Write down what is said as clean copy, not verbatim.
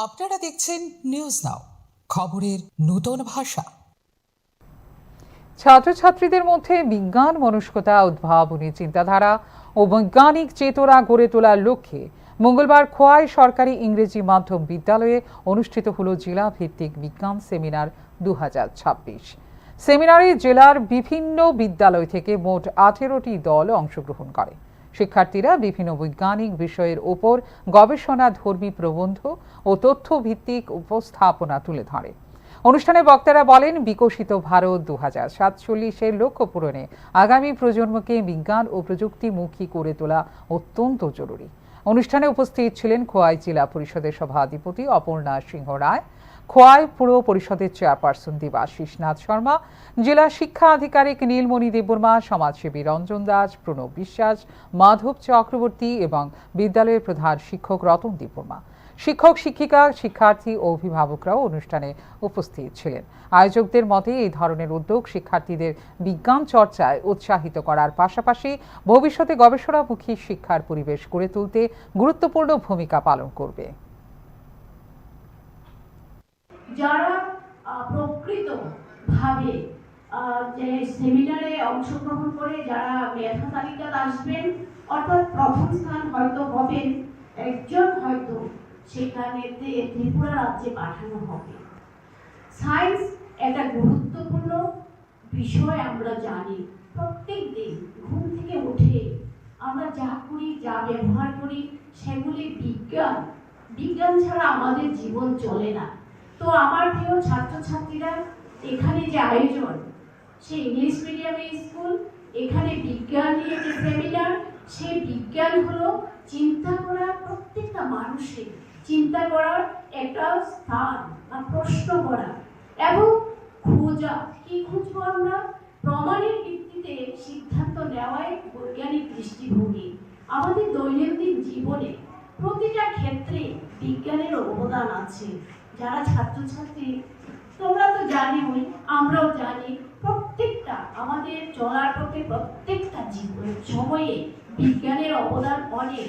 আপনারা দেখছেন news now, খবরের নতুন ভাষা। ছাত্রছাত্রীদের মধ্যে বিজ্ঞান মনস্কতা, উদ্ভাবনী চিন্তাধারা ও বৈজ্ঞানিক চেতনা গড়ে তোলার লক্ষ্যে মঙ্গলবার খোয়াই সরকারি ইংরেজি মাধ্যম বিদ্যালয়ে অনুষ্ঠিত হল জেলা ভিত্তিক বিজ্ঞান সেমিনার 2026। সেমিনারে জেলার বিভিন্ন বিদ্যালয় থেকে মোট 18টি দল অংশগ্রহণ করে। শিক্ষার্থীরা বিভিন্ন বৈজ্ঞানিক বিষয়ের ওপর গবেষণাধর্মী প্রবন্ধ ও তথ্যভিত্তিক উপস্থাপনা তুলে ধরে। অনুষ্ঠানে বক্তারা বলেন, বিকশিত ভারত 2047-এর লক্ষ্য পূরণে আগামী প্রজন্মকে বিজ্ঞান ও প্রযুক্তিমুখী করে তোলা অত্যন্ত জরুরি। অনুষ্ঠানে উপস্থিত ছিলেন খোয়াই জেলা পরিষদের সভাধিপতি অপর্ণা সিংহ রায়, খোয়াই পুর পরিষদের চেয়ারপারসন দেবাশিস নাথ শর্মা, জেলা শিক্ষা আধিকারিক নীলমণি দেববর্মা, সমাজসেবী রঞ্জন দাস, প্রণব বিশ্বাস, মাধব চক্রবর্তী এবং বিদ্যালয়ের প্রধান শিক্ষক রতন দেববর্মা। শিক্ষক, শিক্ষিকা, শিক্ষার্থী ও অভিভাবকরাও অনুষ্ঠানে উপস্থিত ছিলেন। আয়োজকদের মতে এই ধরনের উদ্যোগ শিক্ষার্থীদের বিজ্ঞান চর্চায় উৎসাহিত করার পাশাপাশি ভবিষ্যতে গবেষণামুখী শিক্ষার পরিবেশ গড়ে তুলতে গুরুত্বপূর্ণ ভূমিকা পালন করবে। যারা প্রকৃতভাবে যে সেমিনারে অংশগ্রহণ করে যারা মেধা তালিকাতে আসবেন, অর্থাৎ প্রথম স্থান হয়তো হবেন একজন, হয়তো সেখানে ত্রিপুরা রাজ্যে পাঠানো হবে। সায়েন্স একটা গুরুত্বপূর্ণ বিষয়। আমরা জানি প্রত্যেক দিন ঘুম থেকে উঠে আমরা যা করি, যা ব্যবহার করি, সেগুলি বিজ্ঞান। বিজ্ঞান ছাড়া আমাদের জীবন চলে না। তো আমার প্রিয় ছাত্রছাত্রীরা, এখানে যে আয়োজন, সে ইংলিশ মিডিয়ামে স্কুল, এখানে বিজ্ঞান নিয়ে যে সেমিনার, সেই বিজ্ঞান হলো চিন্তা করা, প্রত্যেকটা মানুষের চিন্তা করার একটা স্থান বা প্রশ্ন করা এবং খোঁজা। কি খুঁজবো আমরা? প্রমাণের ভিত্তিতে সিদ্ধান্ত নেওয়াই বৈজ্ঞানিক দৃষ্টিভঙ্গি। আমাদের দৈনন্দিন জীবনে প্রতিটা ক্ষেত্রে বিজ্ঞানের অবদান আছে। যারা ছাত্রছাত্রী, তোমরা তো জানোই, আমরাও জানি, প্রত্যেকটা আমাদের চলার পথে প্রত্যেকটা জীবন সময়ে বিজ্ঞানের অবদান অনেক।